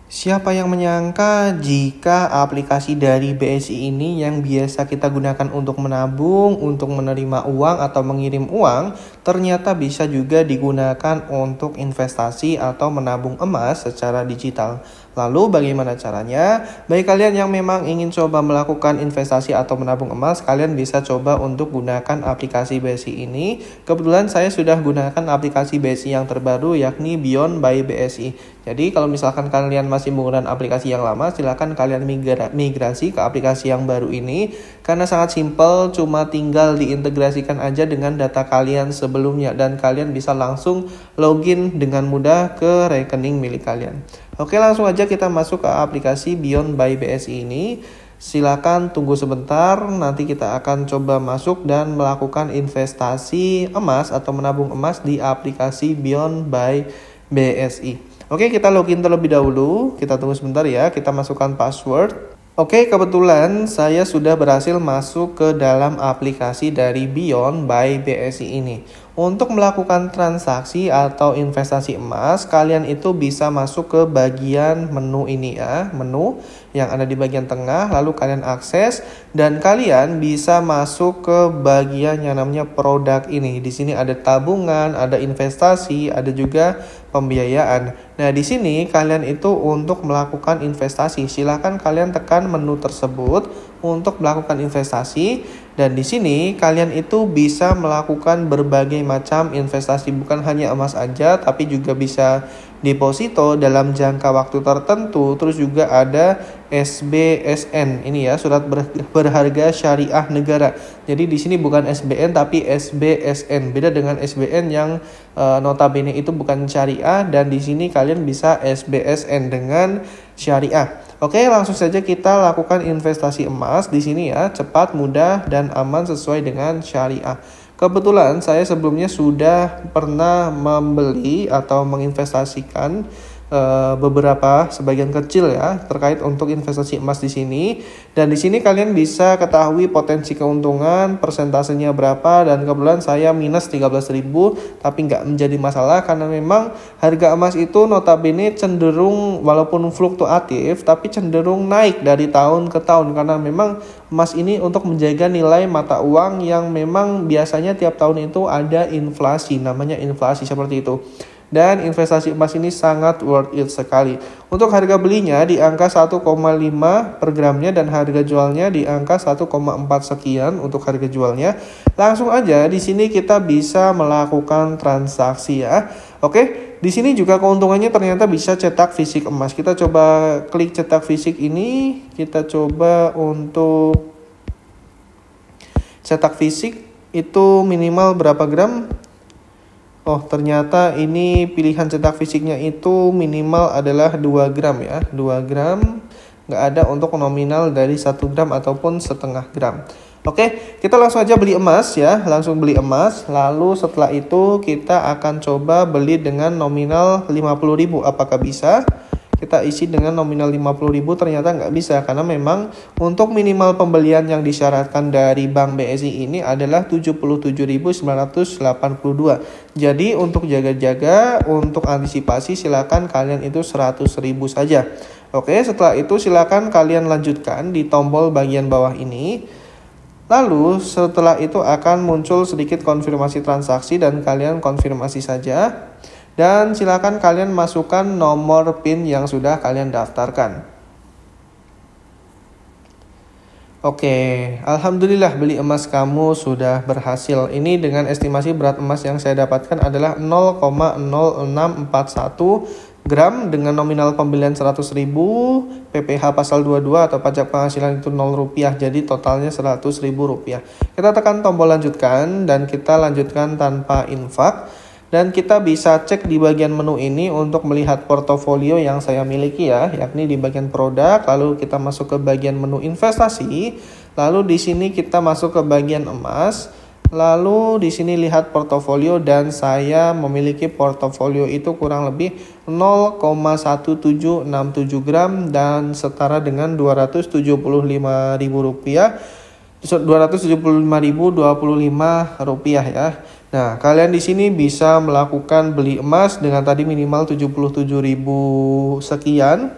Siapa yang menyangka jika aplikasi dari BSI ini yang biasa kita gunakan untuk menabung, untuk menerima uang atau mengirim uang, ternyata bisa juga digunakan untuk investasi atau menabung emas secara digital. Lalu bagaimana caranya? Bagi kalian yang memang ingin coba melakukan investasi atau menabung emas, kalian bisa coba untuk gunakan aplikasi BSI ini. Kebetulan saya sudah gunakan aplikasi BSI yang terbaru yakni Beyond by BSI. Jadi kalau misalkan kalian masih menggunakan aplikasi yang lama, silakan kalian migrasi ke aplikasi yang baru ini karena sangat simpel, cuma tinggal diintegrasikan aja dengan data kalian sebelumnya dan kalian bisa langsung login dengan mudah ke rekening milik kalian. Oke, langsung aja kita masuk ke aplikasi Beyond by BSI ini. Silakan tunggu sebentar, nanti kita akan coba masuk dan melakukan investasi emas atau menabung emas di aplikasi Beyond by BSI. Oke, kita login terlebih dahulu. Kita tunggu sebentar ya, kita masukkan password. Oke, kebetulan saya sudah berhasil masuk ke dalam aplikasi dari Beyond by BSI ini. Untuk melakukan transaksi atau investasi emas, kalian itu bisa masuk ke bagian menu ini ya, menu yang ada di bagian tengah, lalu kalian akses dan kalian bisa masuk ke bagian yang namanya produk ini. Di sini ada tabungan, ada investasi, ada juga pembiayaan. Nah, di sini kalian itu untuk melakukan investasi, silakan kalian tekan menu tersebut untuk melakukan investasi. Dan di sini kalian itu bisa melakukan berbagai macam investasi, bukan hanya emas aja, tapi juga bisa deposito dalam jangka waktu tertentu. Terus juga ada SBSN ini ya, surat berharga syariah negara. Jadi di sini bukan SBN tapi SBSN. Beda dengan SBN yang notabene itu bukan syariah, dan di sini kalian bisa SBSN dengan syariah. Oke, langsung saja kita lakukan investasi emas di sini ya, cepat, mudah, dan aman sesuai dengan syariah. Kebetulan saya sebelumnya sudah pernah membeli atau menginvestasikan beberapa sebagian kecil ya terkait untuk investasi emas di sini, dan di sini kalian bisa ketahui potensi keuntungan persentasenya berapa, dan kebetulan saya minus 13.000 tapi nggak menjadi masalah karena memang harga emas itu notabene cenderung walaupun fluktuatif tapi cenderung naik dari tahun ke tahun karena memang emas ini untuk menjaga nilai mata uang yang memang biasanya tiap tahun itu ada inflasi, namanya inflasi seperti itu. Dan investasi emas ini sangat worth it sekali. Untuk harga belinya di angka 1,5 per gramnya dan harga jualnya di angka 1,4 sekian untuk harga jualnya. Langsung aja di sini kita bisa melakukan transaksi ya. Oke, di sini juga keuntungannya ternyata bisa cetak fisik emas. Kita coba klik cetak fisik ini, kita coba untuk cetak fisik itu minimal berapa gram? Oh, ternyata ini pilihan cetak fisiknya itu minimal adalah 2 gram ya. 2 gram, nggak ada untuk nominal dari 1 gram ataupun setengah gram. Oke, kita langsung aja beli emas ya. Langsung beli emas. Lalu setelah itu kita akan coba beli dengan nominal 50.000. Apakah bisa? Kita isi dengan nominal 50.000, ternyata nggak bisa karena memang untuk minimal pembelian yang disyaratkan dari Bank BSI ini adalah 77.982. Jadi untuk jaga-jaga, untuk antisipasi silakan kalian itu 100.000 saja. Oke, setelah itu silakan kalian lanjutkan di tombol bagian bawah ini. Lalu setelah itu akan muncul sedikit konfirmasi transaksi dan kalian konfirmasi saja. Dan silakan kalian masukkan nomor PIN yang sudah kalian daftarkan. Oke, alhamdulillah beli emas kamu sudah berhasil. Ini dengan estimasi berat emas yang saya dapatkan adalah 0,0641 gram dengan nominal pembelian 100.000, PPh pasal 22 atau pajak penghasilan itu 0 rupiah, jadi totalnya 100.000 rupiah. Kita tekan tombol lanjutkan dan kita lanjutkan tanpa infak. Dan kita bisa cek di bagian menu ini untuk melihat portofolio yang saya miliki ya, yakni di bagian produk, lalu kita masuk ke bagian menu investasi, lalu di sini kita masuk ke bagian emas, lalu di sini lihat portofolio dan saya memiliki portofolio itu kurang lebih 0,1767 gram dan setara dengan Rp275.000, Rp275.025 ya. Nah, kalian di sini bisa melakukan beli emas dengan tadi minimal 77.000 sekian.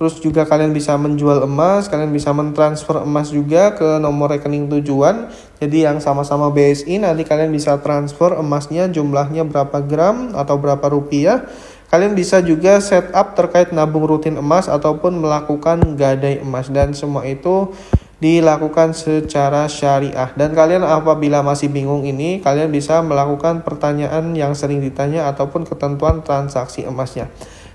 Terus juga kalian bisa menjual emas, kalian bisa mentransfer emas juga ke nomor rekening tujuan. Jadi yang sama-sama BSI, nanti kalian bisa transfer emasnya jumlahnya berapa gram atau berapa rupiah. Kalian bisa juga setup terkait nabung rutin emas ataupun melakukan gadai emas, dan semua itu dilakukan secara syariah. Dan kalian apabila masih bingung ini, kalian bisa melakukan pertanyaan yang sering ditanya ataupun ketentuan transaksi emasnya.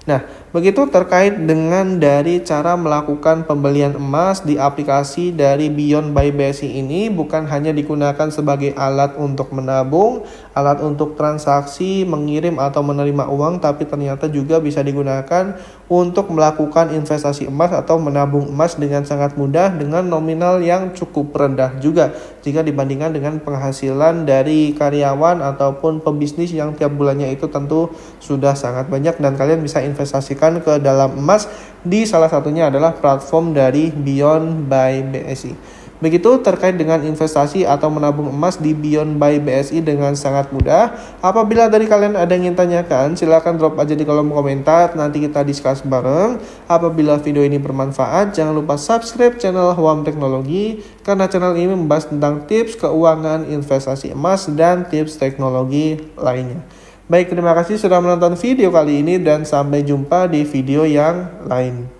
Nah, begitu terkait dengan dari cara melakukan pembelian emas di aplikasi dari Beyond by BSI ini, bukan hanya digunakan sebagai alat untuk menabung, alat untuk transaksi, mengirim atau menerima uang, tapi ternyata juga bisa digunakan untuk melakukan investasi emas atau menabung emas dengan sangat mudah dengan nominal yang cukup rendah juga jika dibandingkan dengan penghasilan dari karyawan ataupun pebisnis yang tiap bulannya itu tentu sudah sangat banyak, dan kalian bisa investasikan ke dalam emas di salah satunya adalah platform dari Beyond by BSI. Begitu terkait dengan investasi atau menabung emas di Beyond by BSI dengan sangat mudah. Apabila dari kalian ada yang ingin tanyakan, silahkan drop aja di kolom komentar, nanti kita discuss bareng. Apabila video ini bermanfaat, jangan lupa subscribe channel Hwam Teknologi, karena channel ini membahas tentang tips keuangan, investasi emas, dan tips teknologi lainnya. Baik, terima kasih sudah menonton video kali ini dan sampai jumpa di video yang lain.